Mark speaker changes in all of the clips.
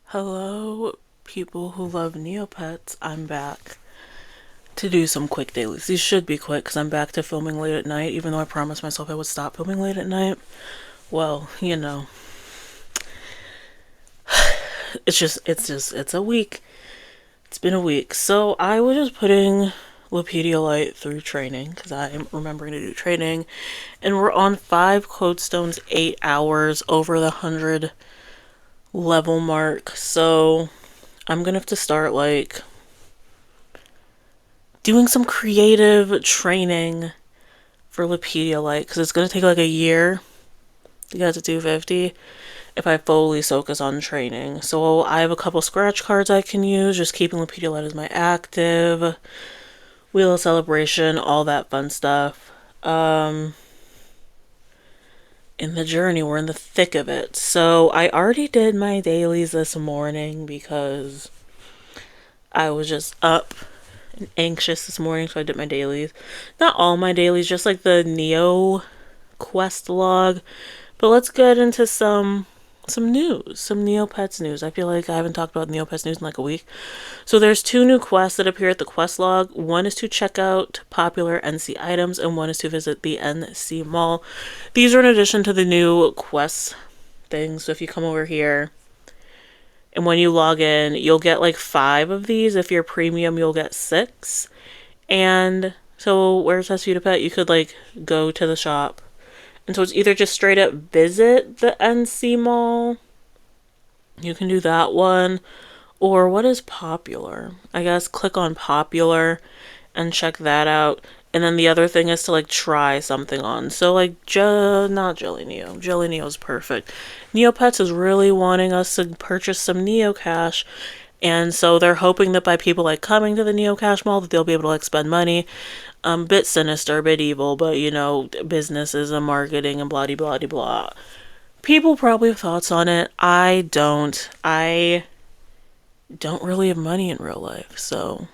Speaker 1: Hello, people who love Neopets. I'm back to do some quick dailies. These should be quick because I'm back to filming late at night, even though I promised myself I would stop filming late at night. Well, it's a week. It's been a week. So I was just putting Lepediolite through training because I'm remembering to do training. And we're on 5 Codestones, 8 hours over the 100 level mark. So I'm gonna have to start doing some creative training for Lepediolite because it's going to take like a year to get to 250 if I fully focus on training. So I have a couple scratch cards I can use, just keeping Lepediolite as my active, Wheel of Celebration, all that fun stuff. In the journey, we're in the thick of it. So I already did my dailies this morning because I was just up and anxious this morning, so I did my dailies. Not all my dailies, just like the Neo quest log. But let's get into some news, some Neopets news. I feel like I haven't talked about Neopets news in like a week. So there's 2 new quests that appear at the quest log. One is to check out popular NC items, and one is to visit the NC Mall. These are in addition to the new quest things. So if you come over here, and when you log in, you'll get like 5 of these. If you're premium, you'll get 6. And so where's that to pet? You could like go to the shop. And so it's either just straight up visit the NC Mall. You can do that one. Or what is popular? I guess click on popular and check that out. And then the other thing is to like try something on. So like not Jelly Neo. Jelly Neo's perfect. Neopets is really wanting us to purchase some Neo Cash. And so they're hoping that by people like coming to the Neo Cash Mall that they'll be able to like spend money. Bit sinister, bit evil, but businesses and marketing and blah blah blah blah. People probably have thoughts on it. I don't. I don't really have money in real life, so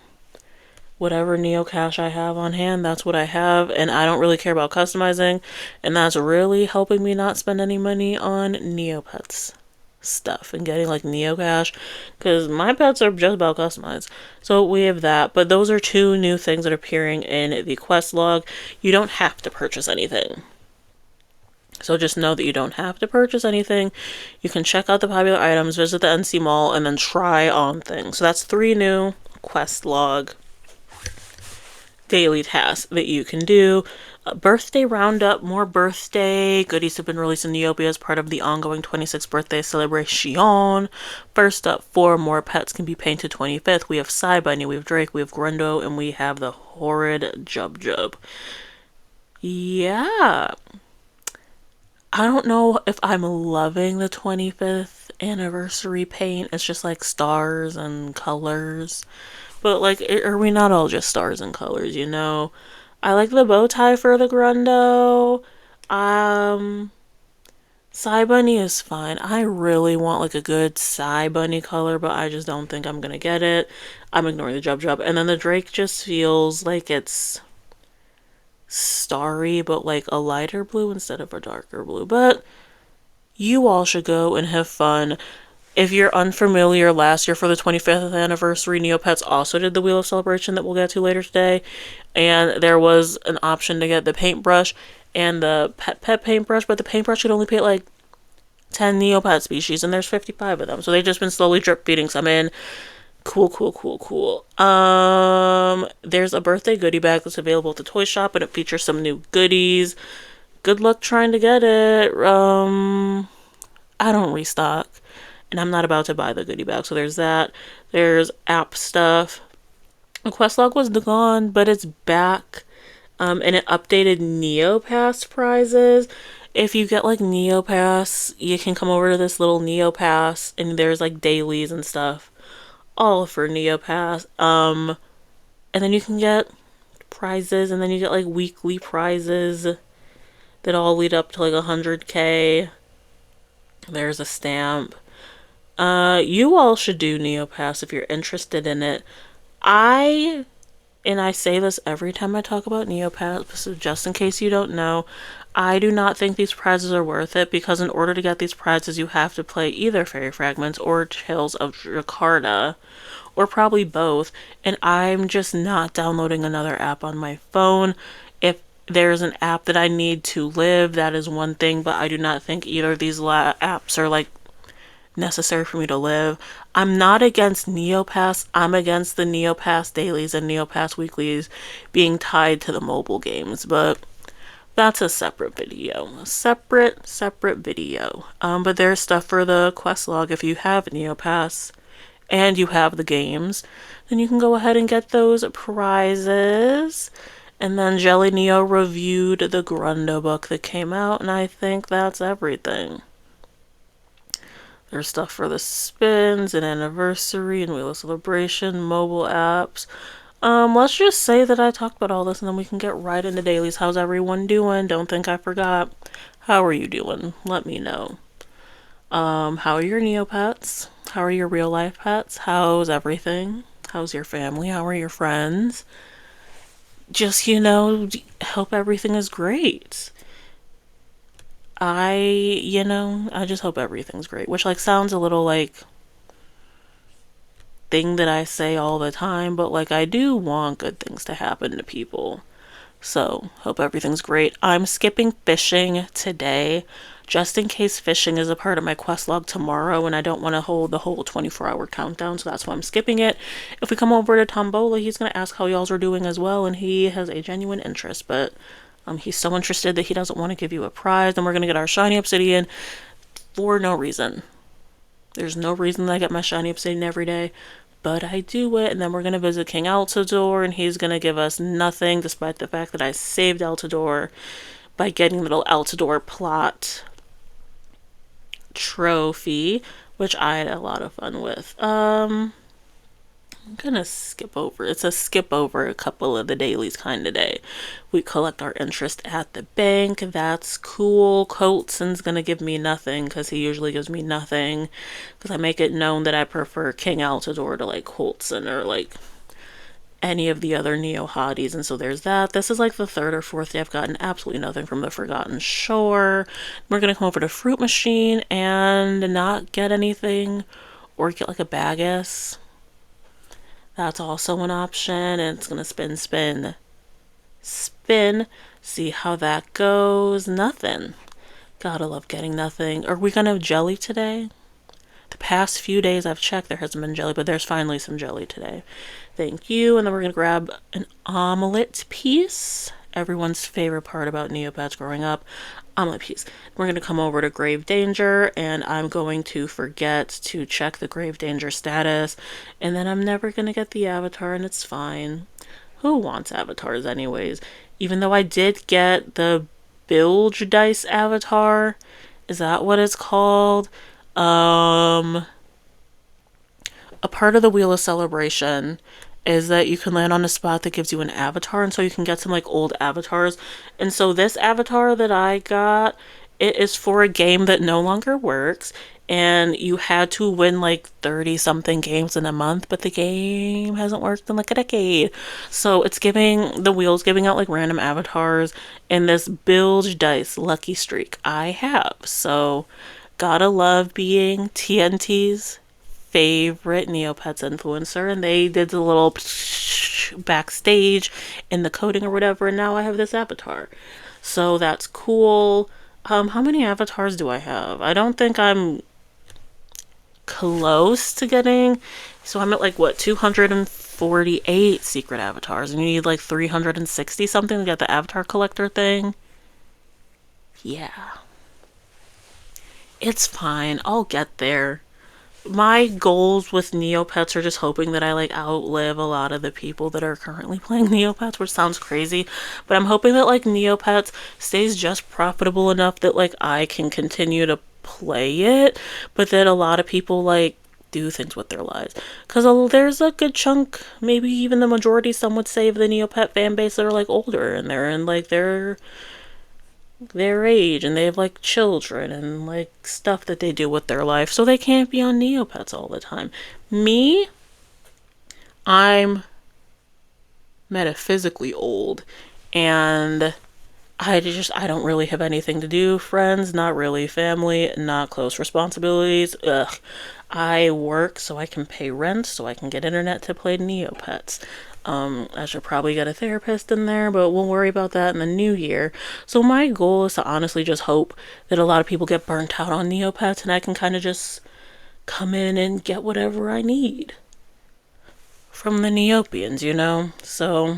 Speaker 1: whatever Neo Cash I have on hand, that's what I have, and I don't really care about customizing, and that's really helping me not spend any money on Neopets stuff and getting like Neo Cash because my pets are just about customized. So we have that, but those are 2 new things that are appearing in the quest log. You don't have to purchase anything. So just know that you don't have to purchase anything. You can check out the popular items, visit the NC Mall, and then try on things. So that's 3 new quest log daily tasks that you can do. Birthday roundup, more birthday goodies have been released in Neopets as part of the ongoing 26th birthday celebration. First up, 4 more pets can be painted 25th. We have Bunny, we have Drake, we have Grundo, and we have the horrid Jub Jub. Yeah. I don't know if I'm loving the 25th anniversary paint. It's just like stars and colors. But like, are we not all just stars and colors, I like the bow tie for the Grundo. Bunny is fine. I really want like a good Bunny color, but I just don't think I'm gonna get it. I'm ignoring the Jub Jub. And then the Drake just feels like it's starry, but like a lighter blue instead of a darker blue. But you all should go and have fun. If you're unfamiliar, last year for the 25th anniversary, Neopets also did the Wheel of Celebration that we'll get to later today. And there was an option to get the paintbrush and the pet paintbrush, but the paintbrush could only paint like 10 Neopet species, and there's 55 of them. So they've just been slowly drip feeding some in. Cool, cool, cool, cool. There's a birthday goodie bag that's available at the toy shop, and it features some new goodies. Good luck trying to get it. I don't restock, and I'm not about to buy the goodie bag, so there's that. There's app stuff. The quest log was gone, but it's back. And it updated Neopass prizes. If you get like Neopass, you can come over to this little Neopass, and there's like dailies and stuff, all for Neopass. And then you can get prizes, and then you get like weekly prizes that all lead up to like 100k. There's a stamp. You all should do Neopass if you're interested in it. I and I say this every time I talk about Neopets, so just in case you don't know, I do not think these prizes are worth it because in order to get these prizes, you have to play either Fairy Fragments or Tales of Jakarta, or probably both. And I'm just not downloading another app on my phone. If there's an app that I need to live, that is one thing, but I do not think either of these apps are like necessary for me to live. I'm not against Neopass. I'm against the Neopass dailies and Neopass weeklies being tied to the mobile games, but that's a separate video. A separate video. But there's stuff for the quest log if you have Neopass and you have the games, then you can go ahead and get those prizes. And then Jelly Neo reviewed the Grundo book that came out, and I think that's everything. There's stuff for the spins and anniversary and Wheel of Celebration, mobile apps. Let's just say that I talked about all this and then we can get right into dailies. How's everyone doing? Don't think I forgot. How are you doing? Let me know. How are your Neopets? How are your real life pets? How's everything? How's your family? How are your friends? Just, hope everything is great. I just hope everything's great, which like sounds a little like thing that I say all the time, but like I do want good things to happen to people. So, hope everything's great. I'm skipping fishing today, just in case fishing is a part of my quest log tomorrow and I don't want to hold the whole 24-hour countdown, so that's why I'm skipping it. If we come over to Tombola, he's going to ask how y'all are doing as well, and he has a genuine interest, but he's so interested that he doesn't want to give you a prize, and we're going to get our shiny obsidian for no reason. There's no reason that I get my shiny obsidian every day, but I do it, and then we're going to visit King Altador, and he's going to give us nothing, despite the fact that I saved Altador by getting little Altador plot trophy, which I had a lot of fun with. I'm gonna skip over. It's a skip over a couple of the dailies kind of day. We collect our interest at the bank. That's cool. Coltson's gonna give me nothing because he usually gives me nothing because I make it known that I prefer King Altador to like Coltson or like any of the other Neo hotties, and so there's that. This is like the third or fourth day I've gotten absolutely nothing from the Forgotten Shore. We're gonna come over to Fruit Machine and not get anything or get like a Bagus. That's also an option, and it's gonna spin, see how that goes. Nothing. Gotta love getting nothing. Are we gonna have jelly today? The past few days I've checked, there hasn't been jelly, but there's finally some jelly today. Thank you. And then we're gonna grab an omelet piece. Everyone's favorite part about Neopets growing up. Omelet piece. We're going to come over to Grave Danger, and I'm going to forget to check the Grave Danger status, and then I'm never going to get the avatar, and it's fine. Who wants avatars anyways? Even though I did get the Bilge Dice avatar. Is that what it's called? A part of the Wheel of Celebration is that you can land on a spot that gives you an avatar, and so you can get some like old avatars. And so this avatar that I got, it is for a game that no longer works, and you had to win like 30 something games in a month, but the game hasn't worked in like a decade. So it's giving the wheels giving out like random avatars in this Bilge Dice lucky streak I have. So gotta love being TNT's favorite Neopets influencer, and they did the little backstage in the coding or whatever, and now I have this avatar. So that's cool. How many avatars do I have? I don't think I'm close to getting. So I'm at like what, 248 secret avatars, and you need like 360 something to get the avatar collector thing. Yeah. It's fine. I'll get there. My goals with Neopets are just hoping that I like outlive a lot of the people that are currently playing Neopets, which sounds crazy, but I'm hoping that like Neopets stays just profitable enough that like I can continue to play it, but that a lot of people like do things with their lives. Because there's a good chunk, maybe even the majority, some would say, of the Neopet fan base that are like older, and they're in like their age, and they have like children and like stuff that they do with their life, so they can't be on Neopets all the time. Me, I'm metaphysically old. And I don't really have anything to do, friends, not really, family, not close responsibilities. Ugh. I work so I can pay rent, so I can get internet to play Neopets. I should probably get a therapist in there, but we'll worry about that in the new year. So my goal is to honestly just hope that a lot of people get burnt out on Neopets and I can kind of just come in and get whatever I need from the Neopians, you know? So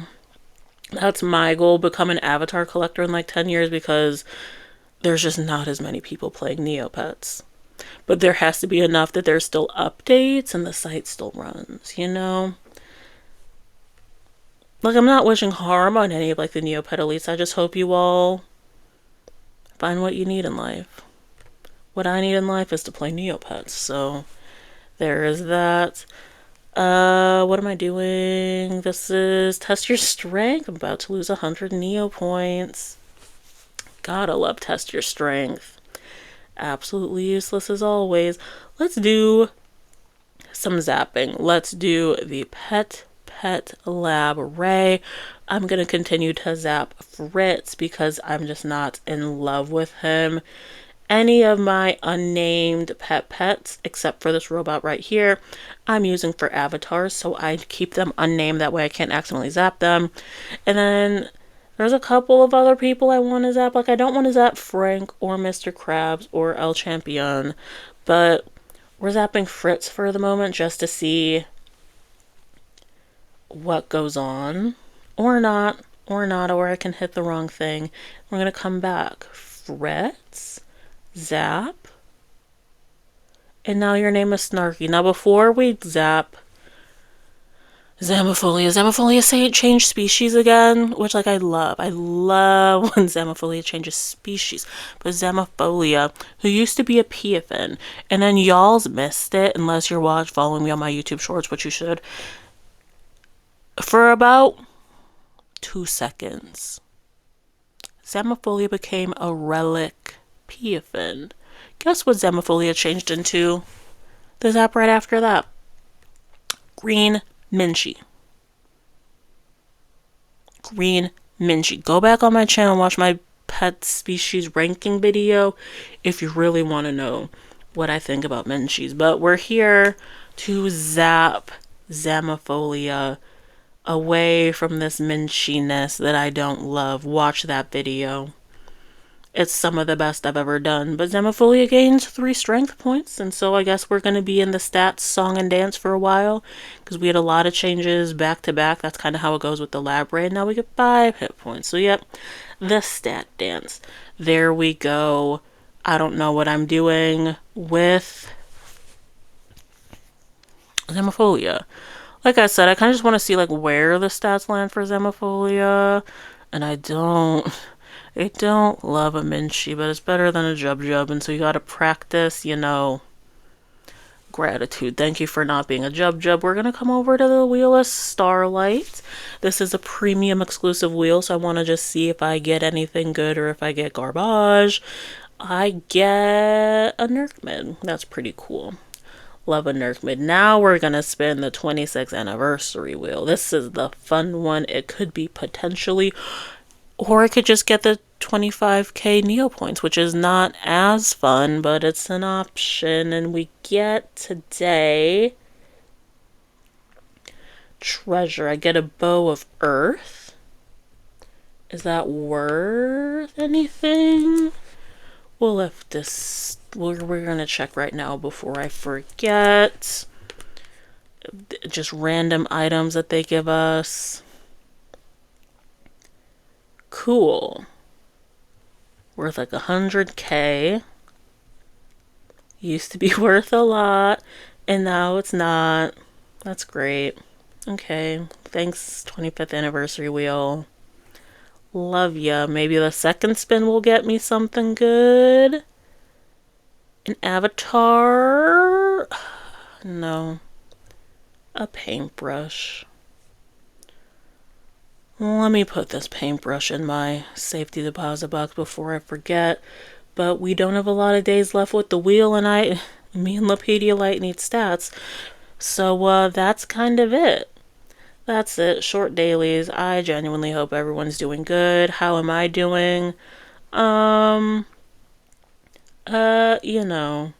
Speaker 1: that's my goal, become an avatar collector in like 10 years because there's just not as many people playing Neopets. But there has to be enough that there's still updates and the site still runs, you know? Like, I'm not wishing harm on any of like the Neopet elites. I just hope you all find what you need in life. What I need in life is to play Neopets, so there is that. What am I doing? This is test your strength. I'm about to lose 100 Neo points. Gotta love test your strength. Absolutely useless as always. Let's do some zapping. Let's do the pet lab Ray. I'm gonna continue to zap Fritz because I'm just not in love with him. Any of my unnamed pets, except for this robot right here, I'm using for avatars, so I keep them unnamed. That way I can't accidentally zap them. And then there's a couple of other people I want to zap. Like, I don't want to zap Frank or Mr. Krabs or El Champion, but we're zapping Fritz for the moment just to see what goes on. Or not, or I can hit the wrong thing. We're going to come back. Fritz, zap, and now your name is Snarky. Now before we zap Zamophilia changed species again, which like I love when Zamophilia changes species. But Zamophilia, who used to be a Piafin, and then y'all's missed it unless you're following me on my YouTube shorts, which you should, for about 2 seconds, Zamophilia became a relic Piafin. Guess what Zamophilia changed into? The zap right after that. Green Minchi. Green Minchi. Go back on my channel and watch my pet species ranking video if you really want to know what I think about Minchis. But we're here to zap Zamophilia away from this Minchiness that I don't love. Watch that video. It's some of the best I've ever done. But Zamophilia gains 3 strength points, and so I guess we're going to be in the stats song and dance for a while, because we had a lot of changes back to back. That's kind of how it goes with the lab raid. Now we get 5 hit points. So yep, the stat dance. There we go. I don't know what I'm doing with Zamophilia. Like I said, I kind of just want to see like where the stats land for Zamophilia, and I don't love a Minchi, but it's better than a Jub, and so you gotta practice, you know, gratitude. Thank you for not being a Jub. We're gonna come over to the wheel of Starlight. This is a premium exclusive wheel, so I want to just see if I get anything good or if I get garbage. I get a Nerkmid. That's pretty cool. Love a Nerkmid. Now we're gonna spin the 26th anniversary wheel. This is the fun one. It could be potentially, or I could just get the 25k Neo points, which is not as fun, but it's an option. And we get today treasure. I get a bow of earth. Is that worth anything? We'll lift this. We're gonna check right now before I forget. Just random items that they give us. Cool. Worth like 100k. Used to be worth a lot, and now it's not. That's great. Okay, thanks 25th anniversary wheel. Love ya. Maybe the second spin will get me something good. An avatar? No. A paintbrush. Let me put this paintbrush in my safety deposit box before I forget. But we don't have a lot of days left with the wheel, and me and Lapedialite need stats. So, that's kind of it. That's it. Short dailies. I genuinely hope everyone's doing good. How am I doing? Um, you know,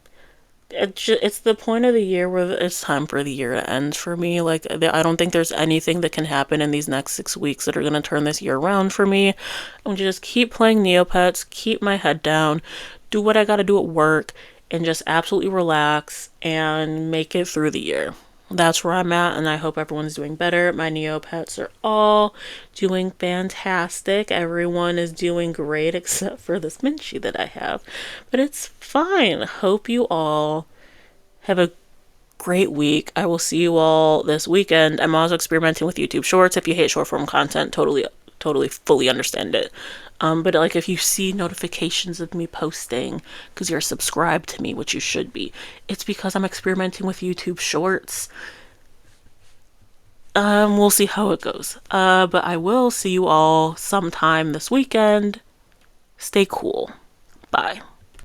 Speaker 1: it's the point of the year where it's time for the year to end for me. Like, I don't think there's anything that can happen in these next 6 weeks that are gonna turn this year around for me. I'm gonna just keep playing Neopets, keep my head down, do what I gotta do at work, and just absolutely relax and make it through the year. That's where I'm at, and I hope everyone's doing better. My Neopets are all doing fantastic. Everyone is doing great except for this Minchie that I have. But it's fine. Hope you all have a great week. I will see you all this weekend. I'm also experimenting with YouTube Shorts. If you hate short form content, totally, fully understand it. But like if you see notifications of me posting because you're subscribed to me, which you should be, it's because I'm experimenting with YouTube Shorts. We'll see how it goes. But I will see you all sometime this weekend. Stay cool. Bye.